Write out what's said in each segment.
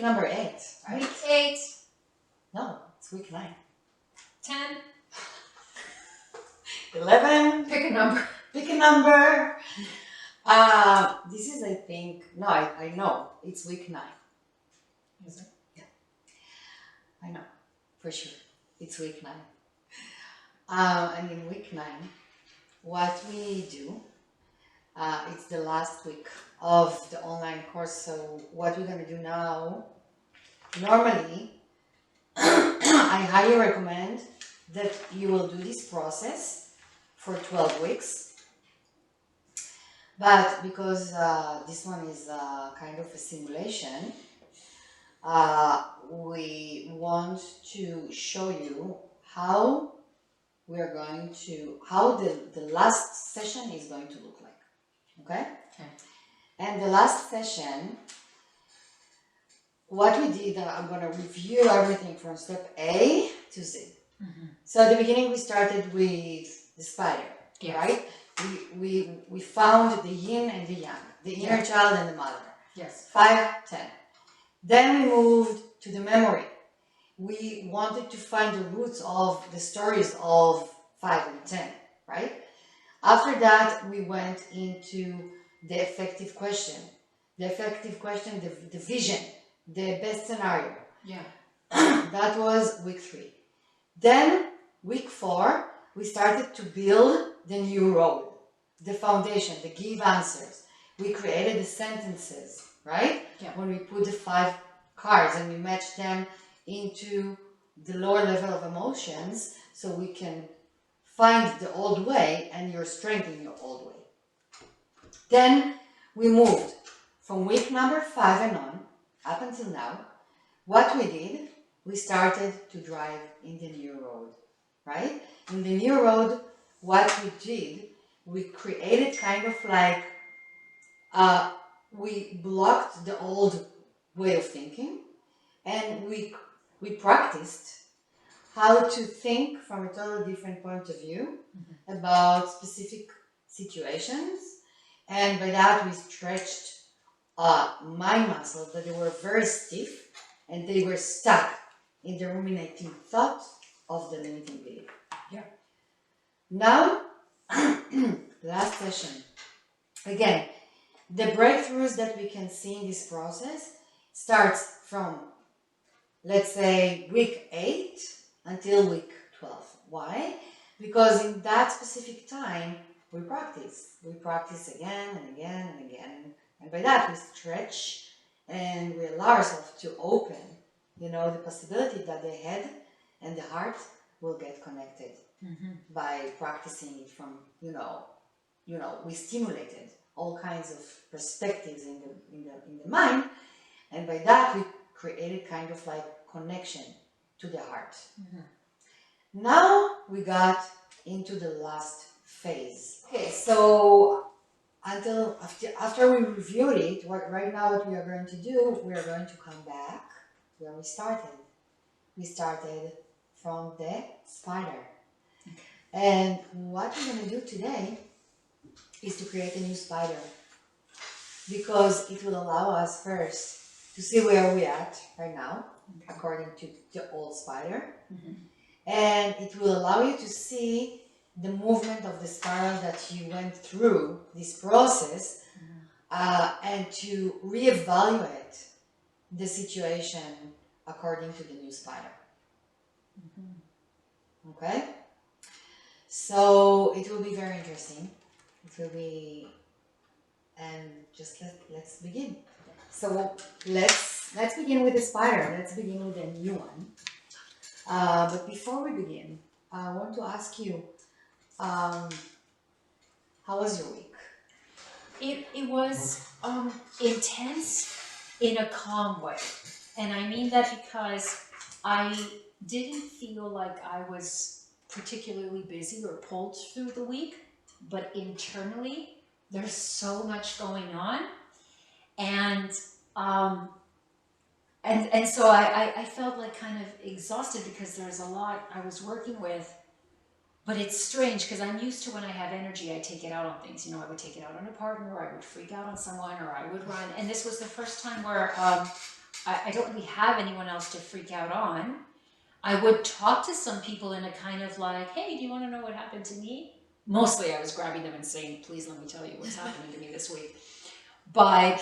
number 8, right? Week 8. No, it's week 9. 10. 11. Pick a number. Pick a number. This is, I think, no, I know. It's week 9. Is it? Yeah. I know, for sure. It's week 9. And in week 9, what we do, it's the last week of the online course. So what we're going to do now, normally, I highly recommend that you will do this process for 12 weeks. But because this one is kind of a simulation, we want to show you how we're going to, how the last session is going to look like. Okay? Okay. And the last session, what we did, I'm going to review everything from step A to Z. Mm-hmm. So at the beginning, we started with the spider, Yes. right? We found the yin and the yang, the inner child and the mother. Yes. 5, 10. Then we moved to the memory. We wanted to find the roots of the stories of 5 and 10, right? After that, we went into the effective question. The effective question, the vision, the best scenario. Yeah. That was week 3. Then, week 4, we started to build the new road, the foundation, the give answers. We created the sentences, right? Yeah. When we put the 5 cards and we matched them into the lower level of emotions, so we can find the old way and your strength in your old way. Then we moved from week number 5 and on, up until now. What we did, we started to drive in the new road, right? In the new road, what we did, we created kind of like, we blocked the old way of thinking, and we practiced how to think from a totally different point of view about specific situations, and by that we stretched mind muscles that they were very stiff and they were stuck in the ruminating thought of the limiting belief. Yeah. Now, last session. Again, the breakthroughs that we can see in this process starts from, let's say, week 8 until week 12. Why? Because in that specific time, we practice. We practice again and again and again. And by that, we stretch and we allow ourselves to open, the possibility that the head and the heart will get connected by practicing it from, we stimulated all kinds of perspectives in the mind. And by that, we created kind of like connection to the heart. Now we got into the last phase. Okay, so after we reviewed it, right now what we are going to do, we are going to come back where we started. We started from the spider. And what we're going to do today is to create a new spider, because it will allow us first to see where we're at right now, according to the old spider. And it will allow you to see the movement of the spiral that you went through this process, and to reevaluate the situation according to the new spider. Okay? So it will be very interesting. It will be, and just let's begin. So let's begin with the spider. Let's begin with a new one. But before we begin, I want to ask you, how was your week? It was intense in a calm way. And I mean that because I didn't feel like I was particularly busy or pulled through the week, but internally there's so much going on. And so I felt like kind of exhausted because there's a lot I was working with. But it's strange because I'm used to when I have energy, I take it out on things. I would take it out on a partner, or I would freak out on someone, or I would run. And this was the first time where I don't really have anyone else to freak out on. I would talk to some people in a kind of like, hey, do you want to know what happened to me? Mostly I was grabbing them and saying, please let me tell you what's happening to me this week. But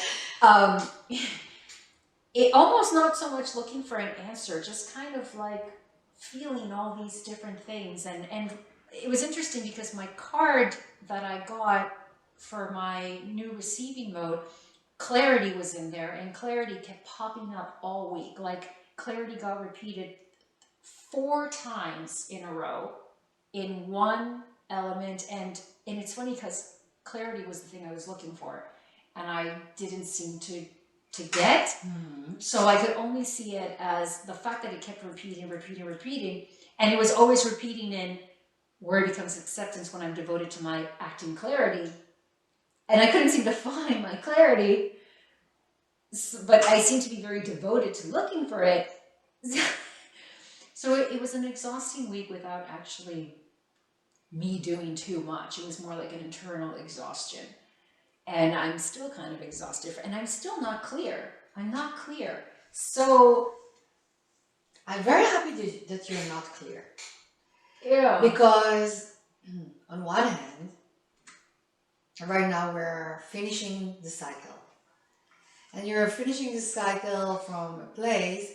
it almost not so much looking for an answer, just kind of like feeling all these different things. And it was interesting because my card that I got for my new receiving mode, clarity was in there, and clarity kept popping up all week. Like clarity got repeated 4 times in a row in one element, and it's funny because clarity was the thing I was looking for, and I didn't seem to get. Mm-hmm. So I could only see it as the fact that it kept repeating, and it was always repeating in where it becomes acceptance when I'm devoted to my acting clarity. And I couldn't seem to find my clarity, but I seemed to be very devoted to looking for it. So it was an exhausting week without actually me doing too much. It was more like an internal exhaustion. And I'm still kind of exhausted, and I'm still not clear. I'm not clear. So I'm very happy that you're not clear. yeah, Because on one hand, right now we're finishing the cycle. And you're finishing the cycle from a place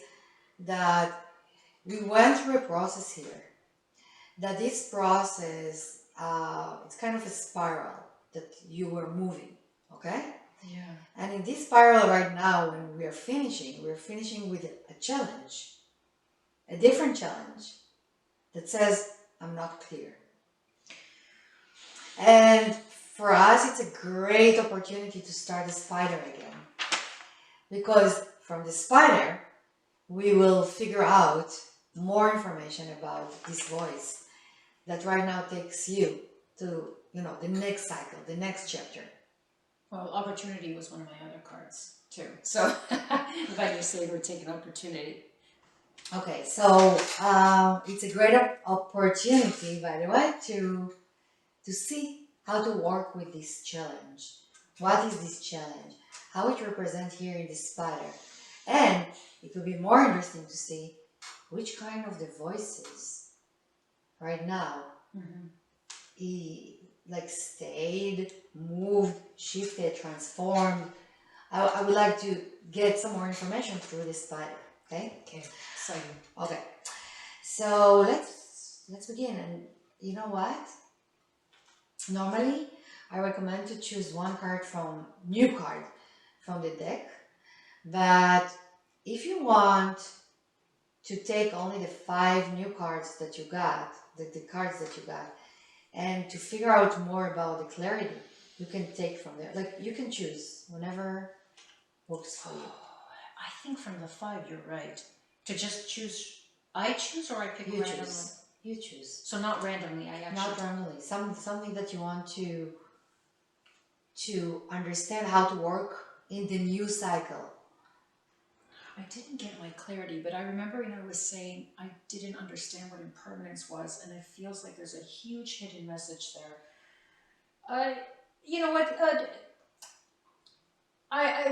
that we went through a process here. That this process, it's kind of a spiral that you were moving, okay? yeah, And in this spiral right now, when we're finishing with a challenge, a different challenge that says, I'm not clear. And for us, it's a great opportunity to start the spider again. Because from the spider, we will figure out more information about this voice that right now takes you to, the next cycle, the next chapter. well, opportunity was one of my other cards too. So I'm glad you say we're taking opportunity. Okay, so it's a great opportunity, by the way, to see how to work with this challenge. What is this challenge? How it represents here in the spider. And it will be more interesting to see which kind of the voices right now stayed, moved, shifted, transformed. I would like to get some more information through this spider. Okay? Okay, exciting. Okay. So let's begin. And you know what? Normally, I recommend to choose one card new card from the deck. But if you want to take only the 5 new cards that you got, the cards that you got, and to figure out more about the clarity, you can take from there. Like, you can choose whenever works for you. I think from the 5, you're right. To just choose, I choose or I pick You randomly? choose. You choose. So not randomly, I actually... Not randomly. Something that you want to understand how to work in the new cycle. I didn't get my clarity, but I remember when I was saying I didn't understand what impermanence was, and it feels like there's a huge hidden message there. You know what?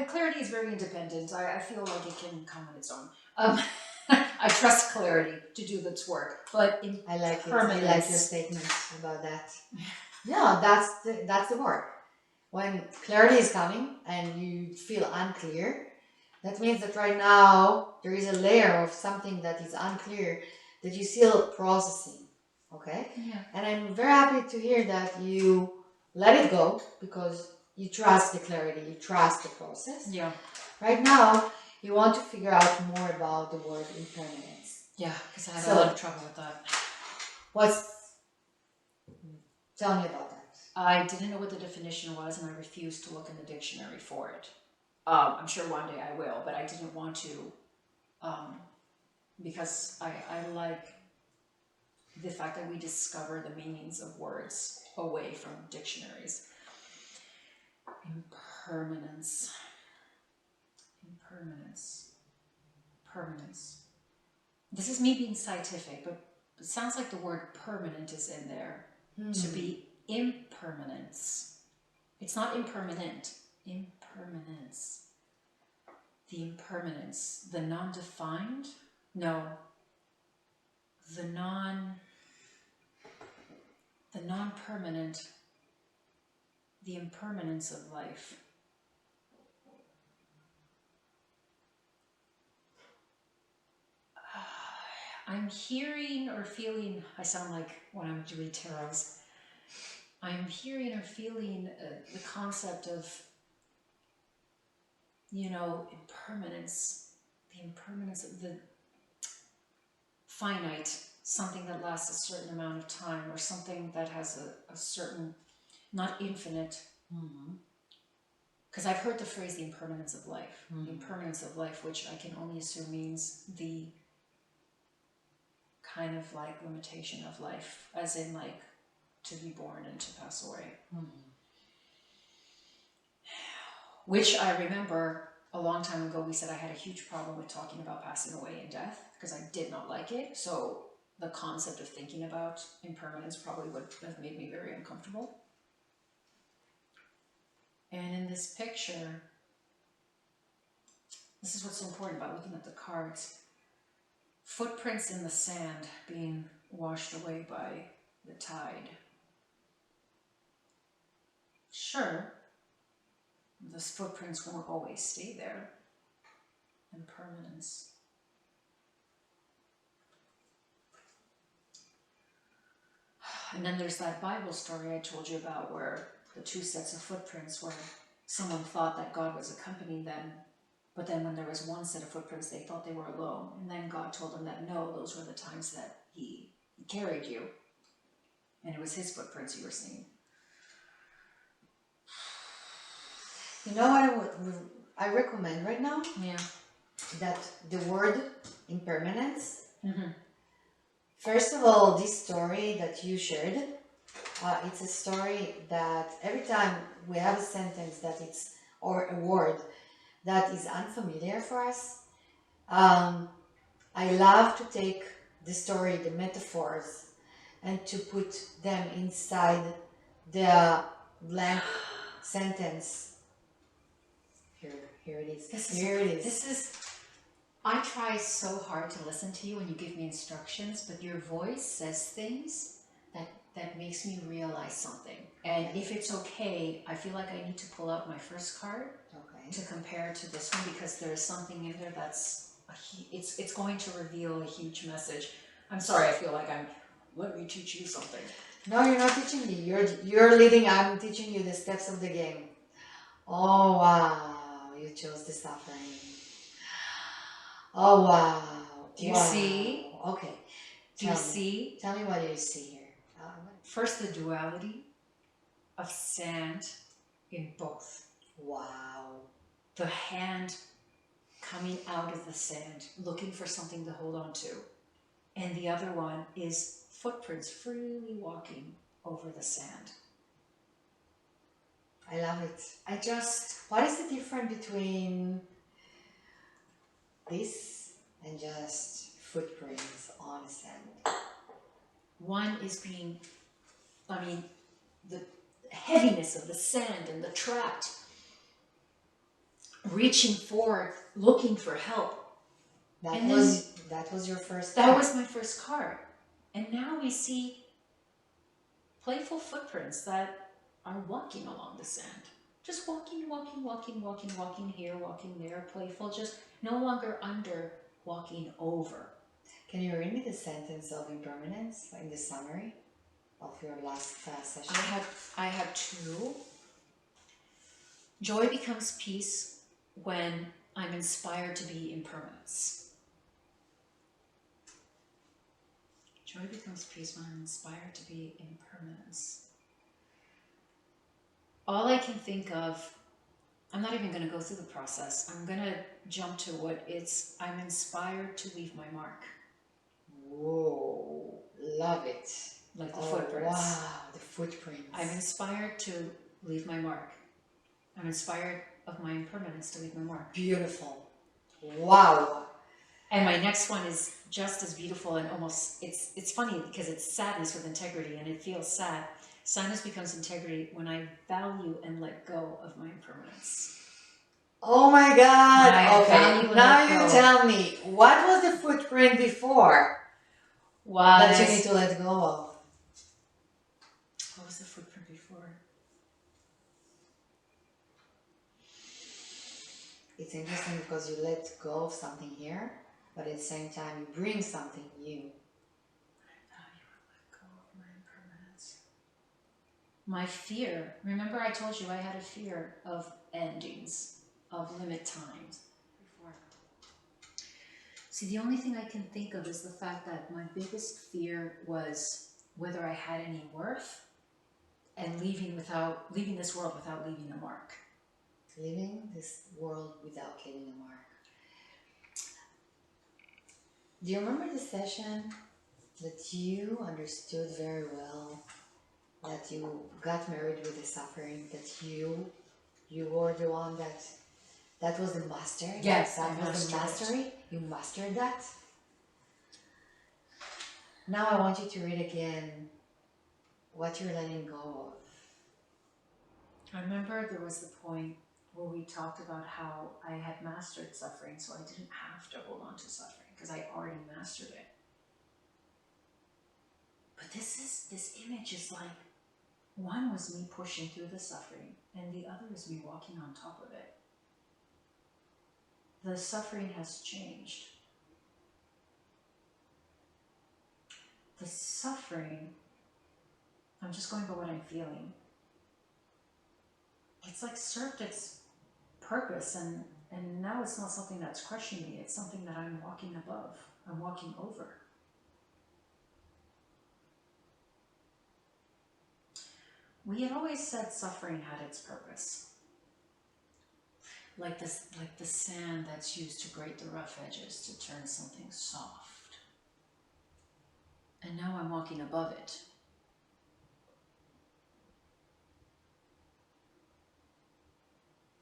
Clarity is very independent. I feel like it can come on its own. I trust clarity to do its work, but I like it. I like your statement about that. No, that's the word. When clarity is coming and you feel unclear, that means that right now there is a layer of something that is unclear that you're still processing. Okay? Yeah. And I'm very happy to hear that you let it go because you trust the clarity, you trust the process. Yeah. Right now, you want to figure out more about the word impermanence. Yeah, because I had a lot of trouble with that. Tell me about that. I didn't know what the definition was, and I refused to look in the dictionary for it. I'm sure one day I will, but I didn't want to, because I like the fact that we discover the meanings of words away from dictionaries. Impermanence. Permanence. This is me being scientific, but it sounds like the word permanent is in there. To be impermanence. It's not impermanent. Impermanence. the impermanence, the non-defined, no, the non-permanent, the impermanence of life. I'm hearing or feeling, I sound like when I'm doing tarots, I'm hearing or feeling the concept of, impermanence, the impermanence of the finite, something that lasts a certain amount of time, or something that has a certain, not infinite, because I've heard the phrase the impermanence of life, the impermanence of life, which I can only assume means the kind of like limitation of life, as in like to be born and to pass away. Which I remember a long time ago, we said I had a huge problem with talking about passing away and death because I did not like it. So the concept of thinking about impermanence probably would have made me very uncomfortable. And in this picture, this is what's so important about looking at the cards. Footprints in the sand being washed away by the tide. Sure, those footprints won't always stay there. Impermanence. And then there's that Bible story I told you about where the two sets of footprints where someone thought that God was accompanying them, but then when there was one set of footprints, they thought they were alone. And then God told them that no, those were the times that he carried you. And it was his footprints you were seeing. You know what I recommend right now? Yeah. That the word impermanence. First of all, this story that you shared, it's a story that every time we have a sentence that it's, or a word that is unfamiliar for us, I love to take the story, the metaphors, and to put them inside the blank sentence. Here it is. This is, I try so hard to listen to you when you give me instructions, but your voice says things that makes me realize something. And if it's okay, I feel like I need to pull out my first card to compare to this one, because there is something in there that's, it's going to reveal a huge message. I'm sorry, I feel like let me teach you something. No, you're not teaching me. You're leading, I'm teaching you the steps of the game. Oh, wow. You chose the suffering. Oh, wow. Do you see? Okay. Do you see? Tell me what you see here. First, the duality of sand in both. Wow. The hand coming out of the sand, looking for something to hold on to. And the other one is footprints freely walking over the sand. I love it. What is the difference between this and just footprints on the sand? One is the heaviness of the sand and the trapped, reaching forward, looking for help. That was your first card. That was my first card. And now we see playful footprints that are walking along the sand. Just walking here, walking there, playful, just no longer under, walking over. Can you read me the sentence of impermanence in the summary of your last session? I have two. Joy becomes peace when I'm inspired to be impermanence. Joy becomes peace when I'm inspired to be impermanence. All I can think of, I'm not even going to go through the process. I'm going to jump to I'm inspired to leave my mark. Whoa, love it. Like the footprints. Wow, the footprints. I'm inspired to leave my mark. I'm inspired of my impermanence to leave my mark. Beautiful. Wow. And my next one is just as beautiful, and almost, it's funny because it's sadness with integrity, and it feels sad. Sadness becomes integrity when I value and let go of my impermanence. Oh my God. I finally Okay, would now let you go. tell me, what was the footprint before that you need Was to let go of? what was the footprint before? It's interesting because you let go of something here, but at the same time you bring something new. How you would let go of my impermanence. My fear. Remember, I told you I had a fear of endings, of limit times before. See, the only thing I can think of is the fact that my biggest fear was whether I had any worth and leaving this world without leaving a mark. Living this world without leaving a mark. Do you remember the session that you understood very well, that you got married with the suffering, that you were the one that was the master? Yes, that I was the mastered it. mastery. You mastered that. Now I want you to read again what you're letting go of. I remember there was the point where we talked about how I had mastered suffering, so I didn't have to hold on to suffering because I already mastered it. But this image is like one was me pushing through the suffering, and the other is me walking on top of it. The suffering has changed. The suffering, I'm just going by what I'm feeling. It's like served its purpose, and now it's not something that's crushing me. It's something that I'm walking above. I'm walking over. We had always said suffering had its purpose. Like the sand that's used to grate the rough edges to turn something soft. And now I'm walking above it.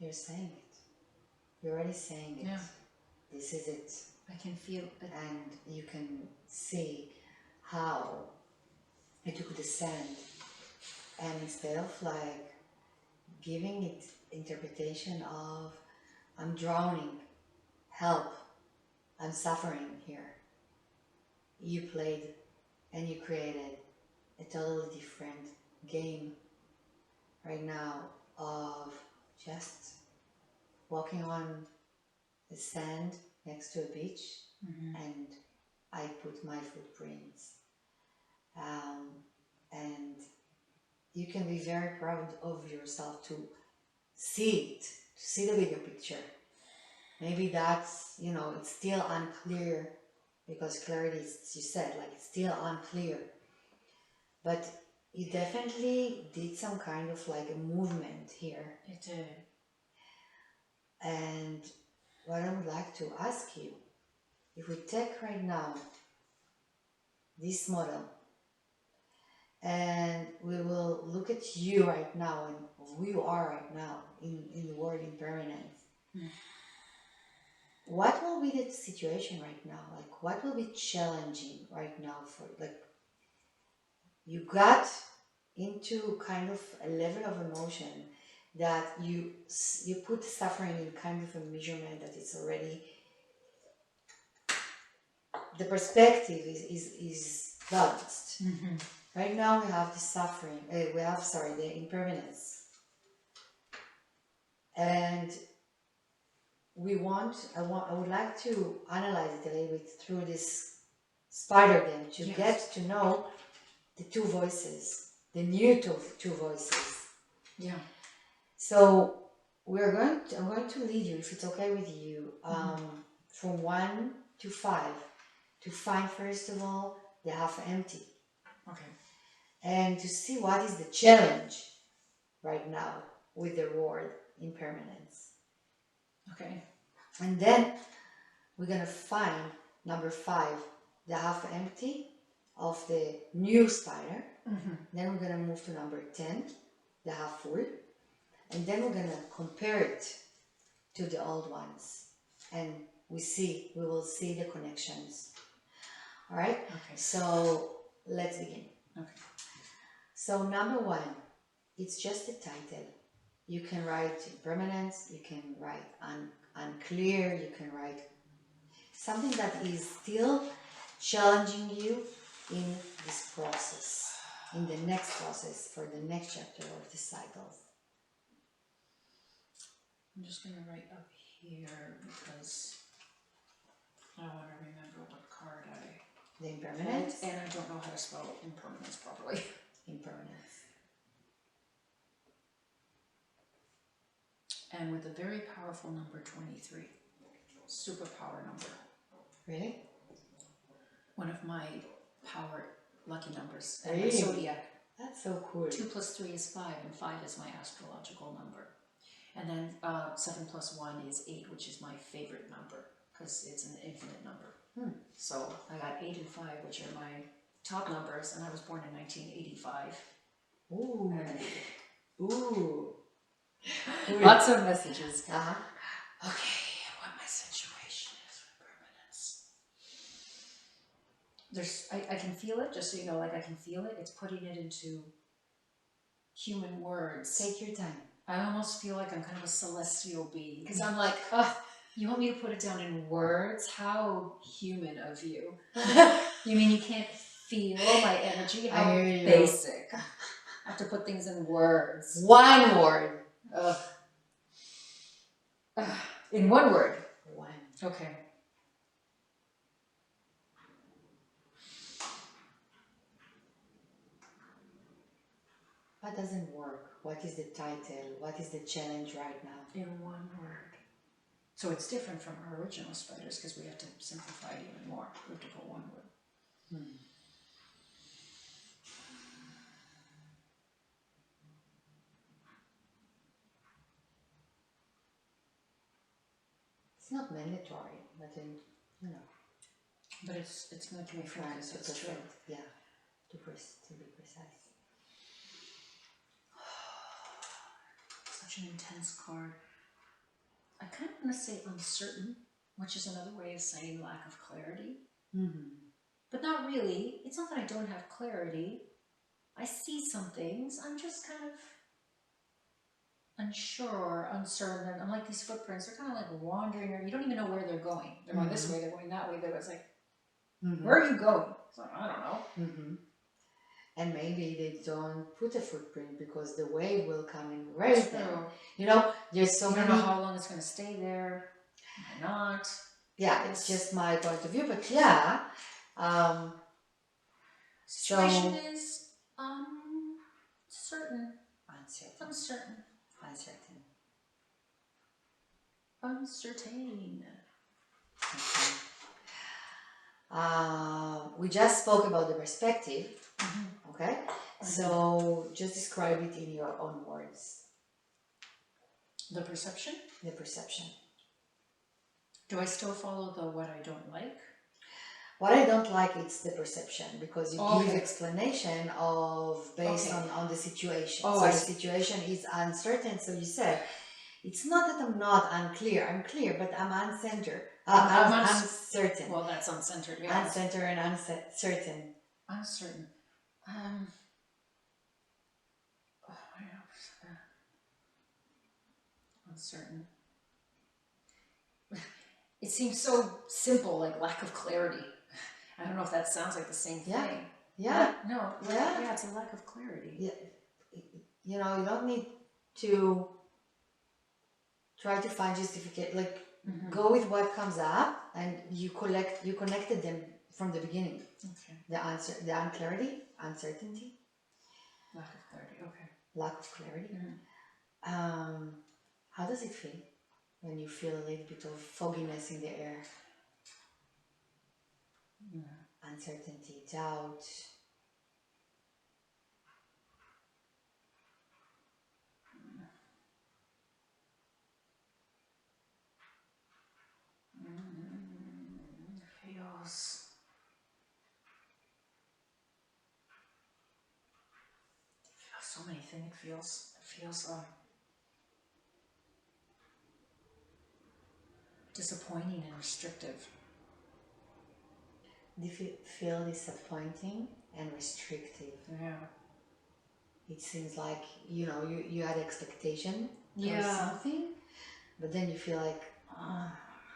You're saying it. You're already saying it. Yeah. This is it. I can feel it. And you can see how you took the sand and instead of like giving it interpretation of I'm drowning, help, I'm suffering here, you played and you created a totally different game right now of just walking on the sand next to a beach. And I put my footprints. And you can be very proud of yourself to see it, to see the bigger picture. Maybe that's, it's still unclear because clarity is, you said, like it's still unclear. But you definitely did some kind of like a movement here. It did. And what I would like to ask you, if we take right now this model and we will look at you right now and who you are right now in the word impermanence. What will be the situation right now? Like what will be challenging right now for like you got into kind of a level of emotion that you put suffering in kind of a measurement that it's already the perspective is balanced. Right now we have the suffering, the impermanence. And I would like to analyze it a little bit through this spider game to get to know the two voices, the new two voices. Yeah. So I'm going to lead you, if it's okay with you, from 1 to 5 to find first of all the half empty. Okay. And to see what is the challenge right now with the word impermanence. Okay. And then we're gonna find number 5, the half empty of the new spider. Then we're gonna move to number 10, the half full. And then we're gonna compare it to the old ones. And we will see the connections. All right? Okay. So let's begin. Okay. So number 1, it's just a title. You can write impermanence, you can write unclear, you can write something that is still challenging you in this process, in the next process, for the next chapter of the cycles. I'm just going to write up here because I want to remember what card I... The impermanence? And I don't know how to spell impermanence properly. Impermanence. And with a very powerful number 23. Superpower number. Really? One of my power lucky numbers. And Really? my zodiac. That's so cool. 2 plus 3 is 5, and 5 is my astrological number. And then 7 plus 1 is 8, which is my favorite number because it's an infinite number. So I got 8 and 5, which are my top numbers, and I was born in 1985. Ooh. Ooh. Cool. Lots of messages. Uh-huh. Okay, what my situation is with permanence. I can feel it, just so you know, like I can feel it. It's putting it into human words. Take your time. I almost feel like I'm kind of a celestial being because I'm like, you want me to put it down in words? How human of you. You mean you can't feel my energy? How I hear you. basic. I have to put things in words. One word. In one word. One. Okay. What doesn't work? What is the title? What is the challenge right now? In one word. So it's different from our original spiders because we have to simplify it even more. We have to put one word. It's not mandatory, but then, you know. But it's making me focus. It's true. Yeah, to be precise. Such an intense card. I kind of want to say uncertain, which is another way of saying lack of clarity. But not really. It's not that I don't have clarity. I see some things. I'm just kind of unsure, uncertain. I'm like these footprints. They're kind of like wandering, or you don't even know where they're going. They're going this way. They're going that way. But it's like, where are you going? It's like, I don't know. And maybe they don't put a footprint because the wave will come and erase them. True. You know, there's so You many. don't know how long it's going to stay there. Why not? Yeah, it's just my point of view, but yeah. Situation is certain. Uncertain. Okay. We just spoke about the perspective. Okay, so just describe it in your own words. The perception? The perception. Do I still follow the what I don't like? What I don't like is the perception, because you give explanation of based on the situation. So the situation is uncertain. So you said, it's not that I'm not unclear. I'm clear, but I'm uncentered. I'm uncertain. Well, that's uncentered. Yeah. Uncentered and uncertain. Uncertain. Uncertain. It seems so simple, like lack of clarity. I don't know if that sounds like the same thing. Yeah. No. Yeah. It's a lack of clarity. Yeah. You know, you don't need to try to find justification. Like, go with what comes up, and you connected them from the beginning. Okay. The unclarity, uncertainty. Lack of clarity. Okay. Lack of clarity. How does it feel when you feel a little bit of fogginess in the air? Uncertainty, doubt. Chaos. So many things. It feels disappointing and restrictive. Do you feel disappointing and restrictive? Yeah. it seems like, you had expectation or Yeah. something, but then you feel like, I'm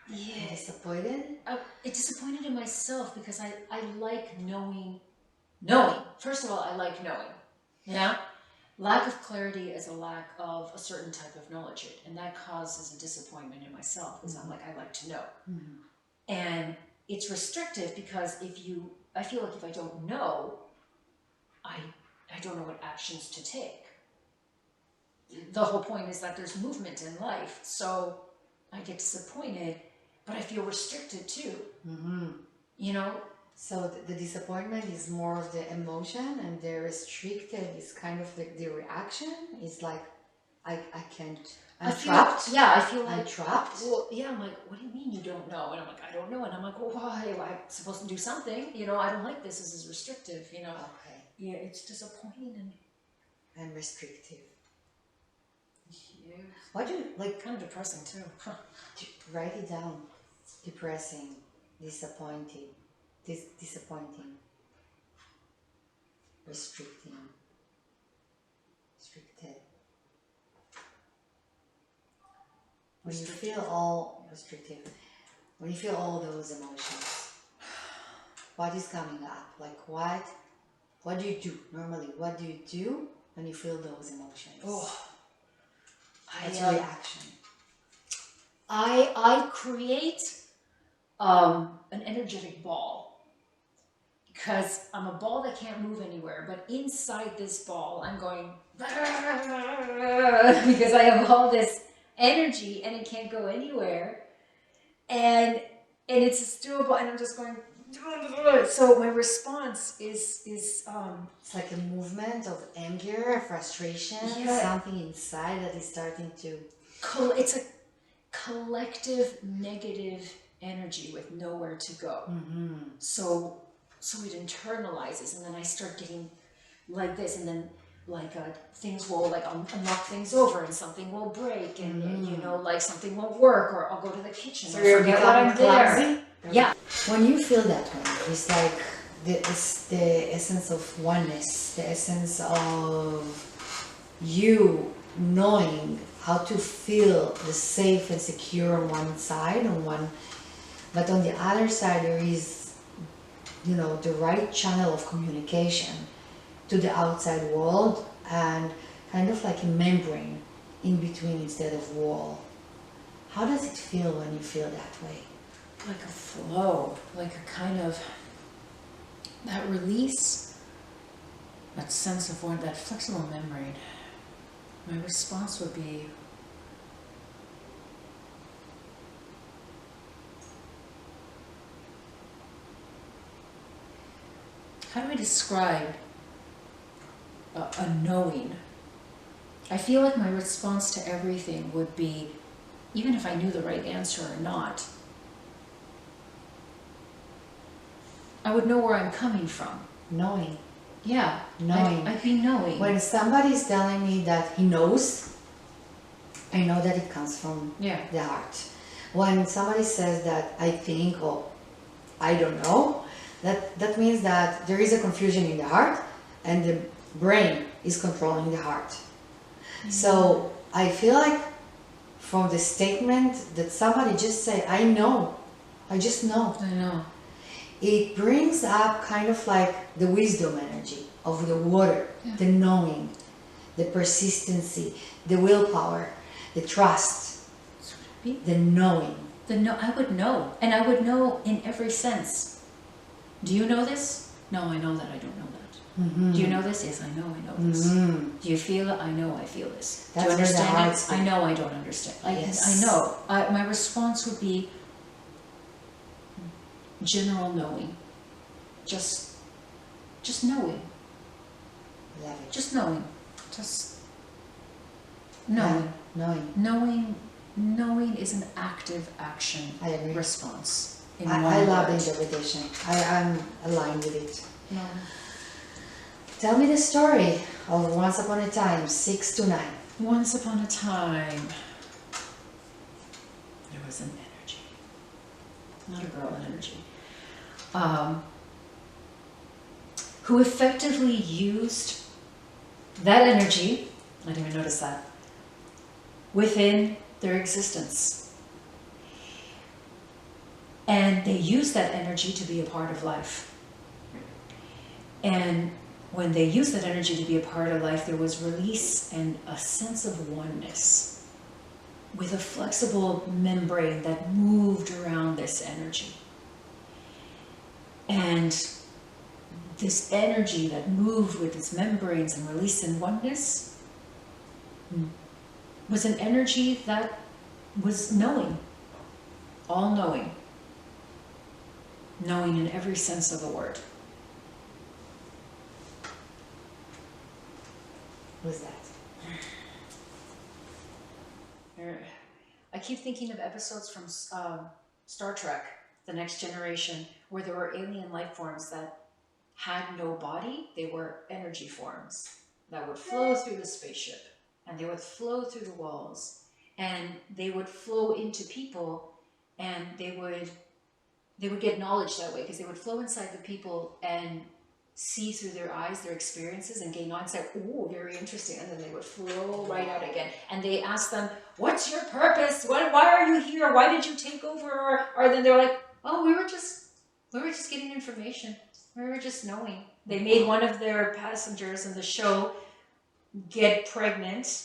Yeah. disappointed. It disappointed in myself because I like knowing. First of all, I like knowing. Yeah. Lack of clarity is a lack of a certain type of knowledge, and that causes a disappointment in myself because I'm like, I like to know. Mhm. And it's restrictive because I feel like if I don't know, I don't know what actions to take. The whole point is that there's movement in life, so I get disappointed, but I feel restricted too. Mm-hmm. You know, So the disappointment is more of the emotion, and the restricted is kind of like the reaction. It's like I can't. I'm trapped. Yeah, I feel I'm like. trapped. Well, yeah, I'm like, what do you mean you don't know? And I'm like, I don't know. And I'm like, well, why? Am I supposed to do something? I don't like this. This is restrictive. Okay. Yeah, it's disappointing And restrictive. yeah, What do you like? kind of depressing too. Write it down. Depressing, disappointed, disappointing, restricting, restricted. When you feel all restrictive, when you feel all those emotions, what is coming up? Like what do you do normally? What do you do when you feel those emotions? What's your reaction? I create an energetic ball because I'm a ball that can't move anywhere. But inside this ball, I'm going because I have all this energy and it can't go anywhere, and it's still a ball, and I'm just going. So my response is It's like a movement of anger, frustration, Yeah. something inside that is starting to. it's a collective negative energy with nowhere to go. Mm-hmm. So it internalizes, and then I start getting like this, and then like things will I'll knock things over, and something will break, and like something won't work, or I'll go to the kitchen So and you're forget what I'm becoming there. clumsy? Yeah. When you feel that way, it's like it's the essence of oneness, the essence of you knowing how to feel the safe and secure on one side, but on the other side there is, the right channel of communication to the outside world, and kind of like a membrane in between instead of wall. How does it feel when you feel that way? Like a flow, like a kind of that release, that sense of that flexible membrane. My response would be, how do I describe a knowing? I feel like my response to everything would be, even if I knew the right answer or not, I would know where I'm coming from. Knowing. Yeah, Knowing. I'd be knowing. When somebody's telling me that he knows, I know that it comes from the heart. When somebody says that I think or I don't know, that means that there is a confusion in the heart, and the brain is controlling the heart. Mm-hmm. So I feel like from the statement that somebody just say, I know, I just know. I know. It brings up kind of like the wisdom energy of the water, the knowing, the persistency, the willpower, the trust, the knowing. I would know, and I would know in every sense. Do you know this? No, I know that I don't know that. Mm-hmm. Do you know this? Yes, I know this. Mm-hmm. Do you feel it? I know I feel this. That's do you understand it? speak. I know I don't understand. Yes. I know. My response would be general knowing. Just knowing. Love it. Just knowing. Just knowing. Yeah, Knowing is an active action I agree. response. I love the interpretation. I'm aligned with it. No. Tell me the story of Once Upon a Time, 6 to 9. Once upon a time, there was an energy. Not a girl, an energy. Who effectively used that energy, I didn't even notice that, within their existence. And they use that energy to be a part of life. And when they used that energy to be a part of life, there was release and a sense of oneness with a flexible membrane that moved around this energy. And this energy that moved with its membranes and release and oneness was an energy that was knowing, all knowing, knowing in every sense of the word. Who's that? I keep thinking of episodes from Star Trek, The Next Generation, where there were alien life forms that had no body. They were energy forms that would flow through the spaceship, and they would flow through the walls, and they would flow into people, and they would get knowledge that way, because they would flow inside the people and see through their eyes their experiences and gain knowledge. Like, ooh, very interesting. And then they would flow right out again. And they ask them, what's your purpose? Why are you here? Why did you take over? Or then they're like, oh, we were just getting information. We were just knowing. They made one of their passengers in the show get pregnant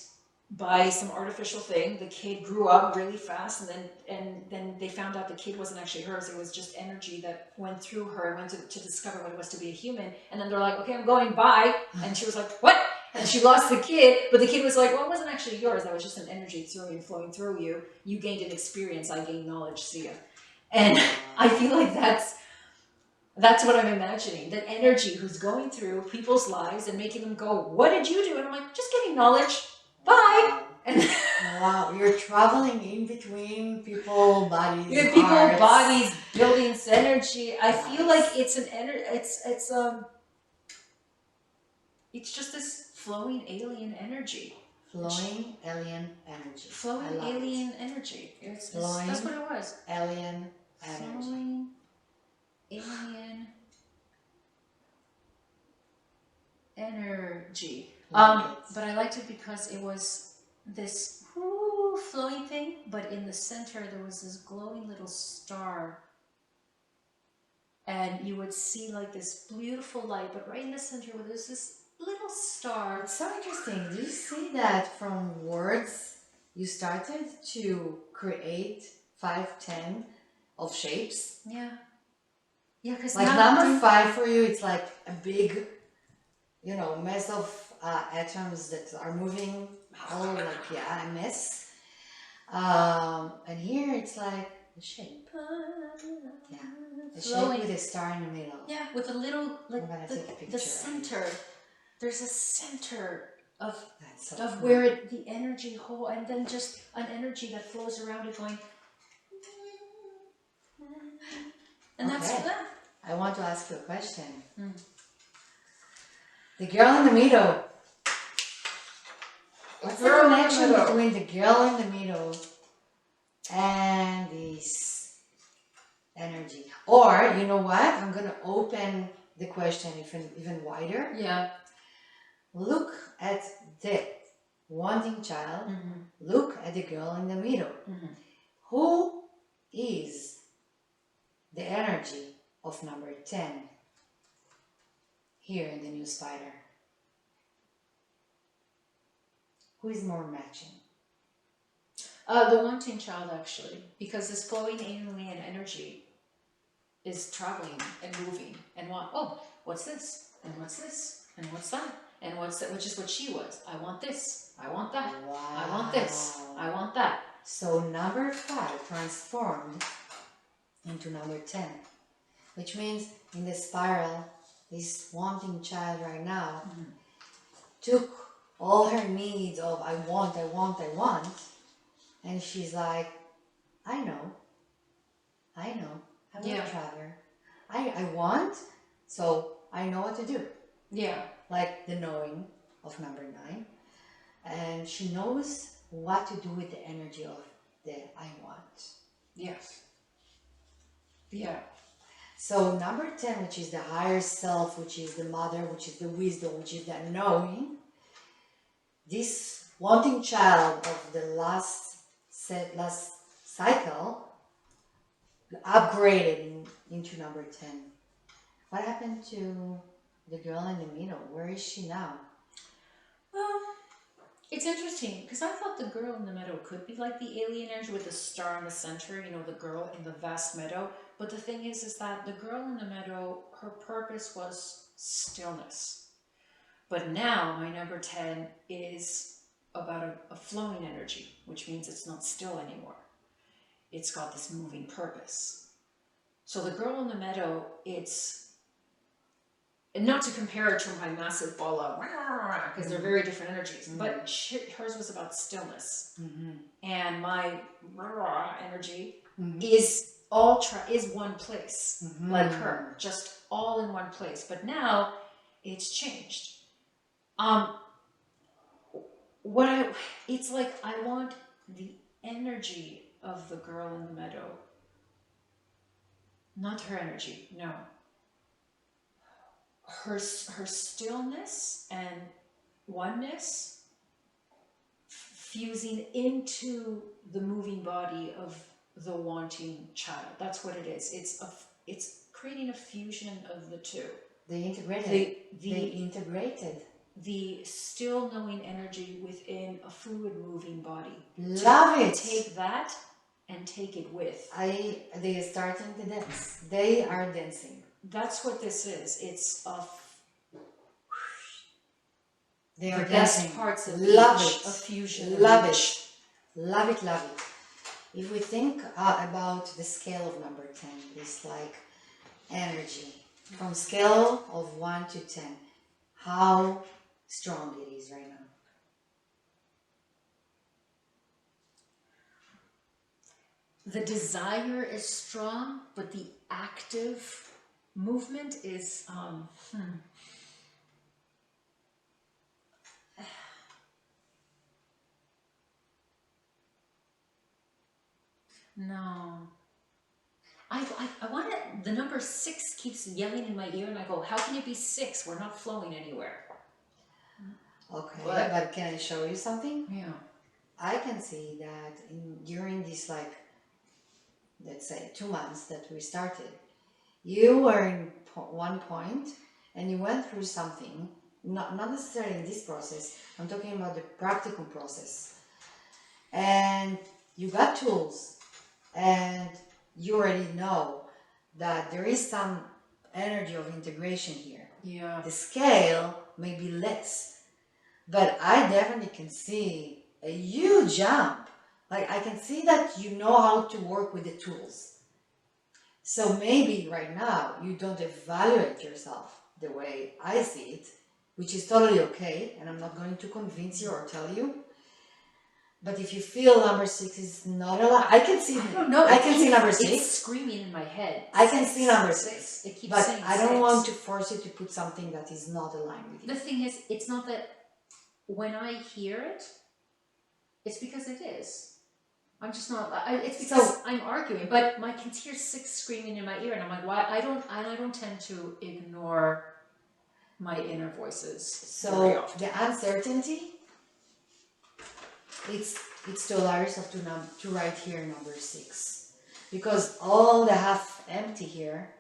by some artificial thing. The kid grew up really fast, and then they found out the kid wasn't actually hers. It was just energy that went through her and went to discover what it was to be a human. And then they're like, okay, I'm going, bye. And she was like, what? And she lost the kid, but the kid was like, well, it wasn't actually yours. That was just an energy flowing through you. You gained an experience. I gained knowledge. See ya. And I feel like that's what I'm imagining. That energy who's going through people's lives and making them go, what did you do? And I'm like, just getting knowledge. Bye. And Wow, you're traveling in between people, bodies, people, hearts. bodies, buildings, energy. I feel like it's an energy. It's just this flowing alien energy. Flowing alien energy. Flowing alien energy. That's what it was. Alien energy. Flowing alien energy. But I liked it because it was this flowing thing, but in the center there was this glowing little star, and you would see like this beautiful light, but right in the center where there's this little star. It's so interesting. Do you see that from words you started to create 5, 10 of shapes? Yeah, because like number 5 for you, it's like a big, mess of atoms that are moving all like a mess. And here it's like the shape. Yeah, the shape with a star in the middle. Yeah, with a little like I'm gonna take a picture the center. There's a center of so cool. where the energy whole, and then just an energy that flows around it going. And that's that. I want to ask you a question. The girl in the middle. What's the connection between the girl in the middle and this energy? Or, you know what? I'm going to open the question even wider. Yeah. Look at the wanting child. Look at the girl in the middle. Who is the energy of number 10 here in the new spider? Who is more matching? The wanting child, actually, because this flowing alien energy is traveling and moving and what's this? And what's this? And what's that? And what's that? Which is what she was. I want this. I want that. Wow. I want this. I want that. So number 5 transformed into number 10, which means in the spiral, this wanting child right now took all her needs of I want, and she's like, I know, I'm a traveler. I want, so I know what to do. Yeah. Like the knowing of number 9. And she knows what to do with the energy of the I want. Yes. Yeah. So number 10, which is the higher self, which is the mother, which is the wisdom, which is that knowing, this wanting child of the last cycle upgraded into number 10. What happened to the girl in the middle? Where is she now? Well, it's interesting because I thought the girl in the meadow could be like the alien energy with the star in the center, the girl in the vast meadow. But the thing is that the girl in the meadow, her purpose was stillness. But now my number 10 is about a flowing energy, which means it's not still anymore. It's got this moving purpose. So the girl in the meadow, it's and not to compare it to my massive ball of because they're very different energies, but hers was about stillness, and my energy is is one place, like her, just all in one place. But now it's changed. It's like I want the energy of the girl in the meadow, not her energy, no. Her stillness and oneness fusing into the moving body of the wanting child. That's what it is. It's creating a fusion of the two. They integrated. They integrated. The still knowing energy within a fluid moving body. Love it. Take that and take it with. They are starting to dance. They are dancing. That's what this is. It's they are the dancing. Best parts of love each, it. A fusion. Love it. Love it. Love it. If we think about the scale of number 10, it's like energy from scale of 1 to 10. How strong it is right now. The desire is strong, but the active movement is no. I want to, the number 6 keeps yelling in my ear, and I go, how can it be 6? We're not flowing anywhere. Okay, but can I show you something? Yeah. I can see that during this, like, let's say 2 months that we started, you were in one point and you went through something, not necessarily in this process, I'm talking about the practical process. And you got tools and you already know that there is some energy of integration here. Yeah. The scale may be less, but I definitely can see a huge jump. Like, I can see that you know how to work with the tools. So maybe right now you don't evaluate yourself the way I see it, which is totally okay, and I'm not going to convince you or tell you. But if you feel number 6 is not allowed, I can see. I don't know. I can see number 6. It's screaming in my head. I can see number 6. It keeps but saying I don't 6. want to force you to put something that is not aligned with you. The thing is, it's not that when I hear it, it's because it is. I'm just not. It's because I'm arguing, but I can hear 6 screaming in my ear, and I'm like, why? I don't tend to ignore my inner voices. So the uncertainty, it's too large to write here number 6, because all the half empty here,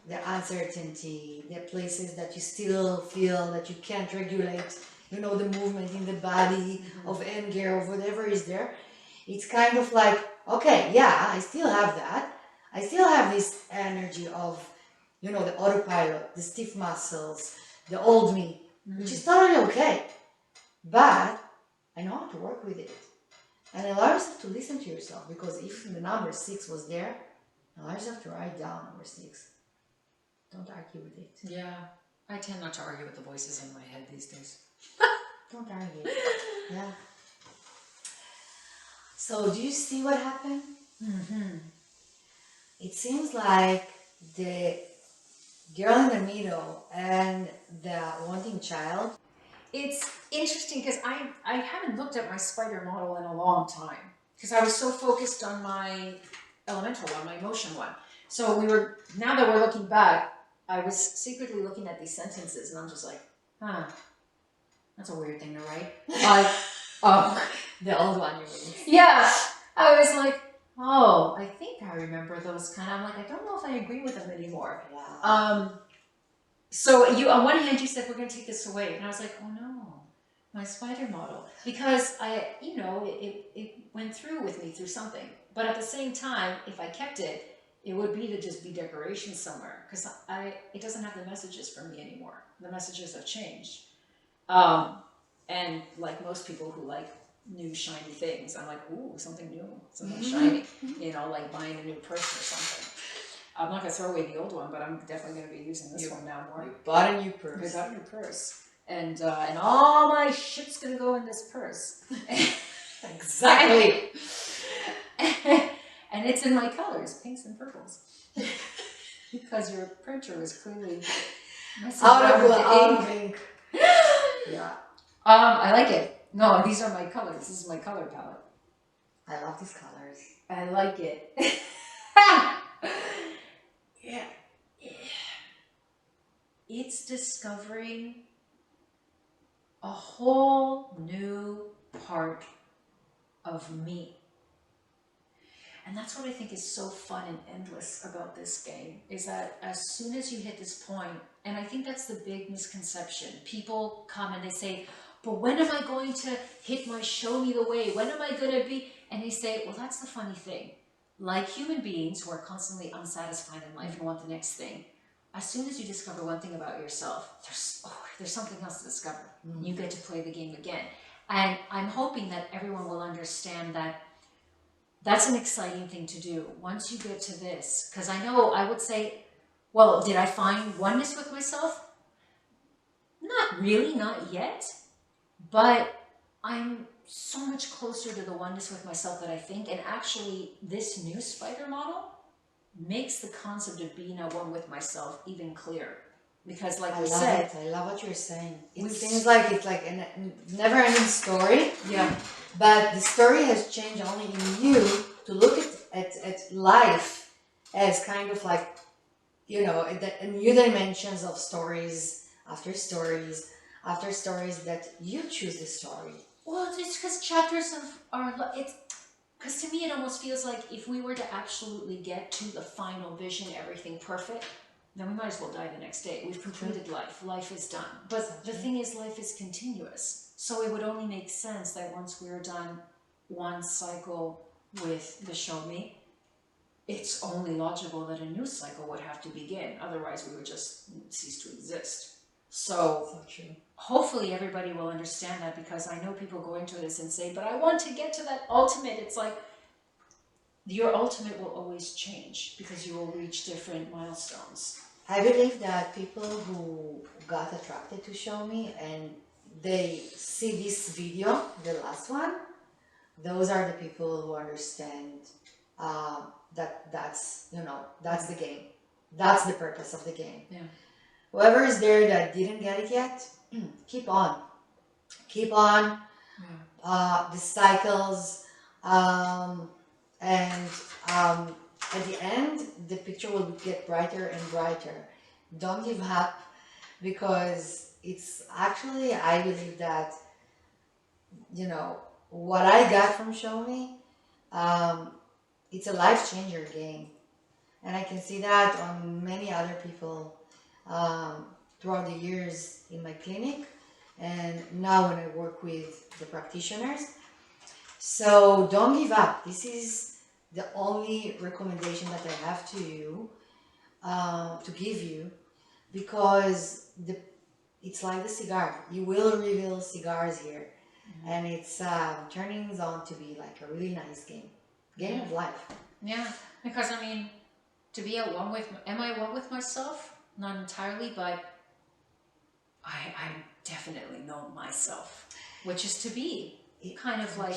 the uncertainty, the places that you still feel that you can't regulate, the movement in the body of anger or whatever is there. It's kind of like, okay, yeah, I still have that. I still have this energy of, the autopilot, the stiff muscles, the old me, which is totally okay. But I know how to work with it. And allow yourself to listen to yourself, because if the number 6 was there, allow yourself to write down number 6. Don't argue with it. Yeah, I tend not to argue with the voices in my head these days. Don't argue. Yeah. So do you see what happened? It seems like the girl in the middle and the wanting child. It's interesting because I haven't looked at my spider model in a long time because I was so focused on my elemental one, my emotion one. So now that we're looking back, I was secretly looking at these sentences and I'm just like, That's a weird thing to write. But, um, The old one, you mean? yeah, I was like, oh, I think I remember those kind of, I'm like, I don't know if I agree with them anymore. Wow. So you, on one hand, you said, we're going to take this away. And I was like, oh no, my spider model. Because it went through with me through something. But at the same time, if I kept it, it would be to just be decoration somewhere. Because it doesn't have the messages for me anymore. The messages have changed. And like most people who like new shiny things, I'm like, ooh, something new, something shiny, like buying a new purse or something. I'm not gonna throw away the old one, but I'm definitely gonna be using this one now more. You bought a new I purse. got a new purse, and all my shit's gonna go in this purse. Exactly. And it's in my colors, pinks and purples, because your printer is clearly messing around with the ink. Yeah. I like it. No, these are my colors. This is my color palette. I love these colors. I like it. Yeah. It's discovering a whole new part of me. And that's what I think is so fun and endless about this game, is that as soon as you hit this point, and I think that's the big misconception, people come and they say, but when am I going to hit my show me the way? When am I going to be? And they say, well, that's the funny thing. Like human beings who are constantly unsatisfied in life and want the next thing, as soon as you discover one thing about yourself, there's something else to discover. You get to play the game again. And I'm hoping that everyone will understand that that's an exciting thing to do once you get to this. Because I would say, well, did I find oneness with myself? Not really, not yet. But I'm so much closer to the oneness with myself that I think, and actually this new spider model makes the concept of being at one with myself even clearer. Because like you said, I love what you're saying. It seems like it's like a never-ending story. Yeah. But the story has changed only in you to look at life as kind of like, a new dimensions of stories after stories after stories that you choose the story. Well, it's because chapters because to me it almost feels like if we were to absolutely get to the final vision, everything perfect, then we might as well die the next day. We've completed life. Life is done. But the thing is, life is continuous. So it would only make sense that once we're done one cycle with the show me, it's only logical that a new cycle would have to begin. Otherwise, we would just cease to exist. So true. Hopefully everybody will understand that, because I know people go into this and say, but I want to get to that ultimate. It's like, your ultimate will always change because you will reach different milestones. I believe that people who got attracted to Show Me and they see this video, the last one, those are the people who understand that's the game. That's the purpose of the game. Yeah. Whoever is there that didn't get it yet, keep on. Keep on. Yeah. The cycles, and at the end, the picture will get brighter and brighter. Don't give up, because it's actually, I believe that, what I got from Show Me, it's a life changer game. And I can see that on many other people throughout the years in my clinic, and now when I work with the practitioners. So don't give up. This is the only recommendation that I have to you, to give you, because it's like the cigar. You will reveal cigars here, and it's turning on to be like a really nice game of life. Yeah, because I mean, to be at one with, am I one with myself? Not entirely, but I definitely know myself, which is to be kind of like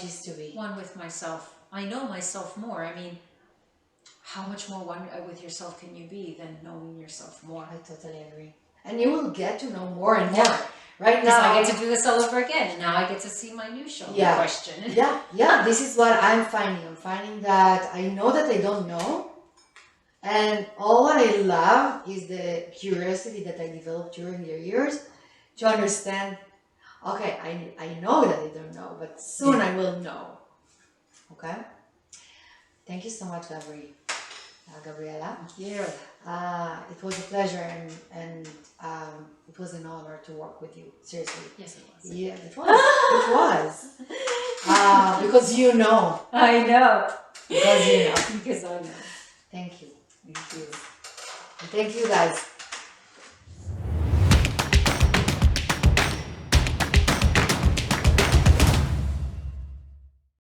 one with myself. I know myself more. I mean, how much more one with yourself can you be than knowing yourself more? I totally agree. And you will get to know more and more. Right now, I get to do this all over again, and now I get to see my new show. Question. Yeah. This is what I'm finding. I'm finding that I know that I don't know, and all what I love is the curiosity that I developed during the years to understand Okay, I know that I don't know, but soon I will know. Okay? Thank you so much, Gabriela. Thank you. It was a pleasure and it was an honor to work with you. Seriously. Yes, it was. Yeah, it was. It was. Because you know. I know. Because you know. Because I know. Thank you. Thank you. And thank you guys.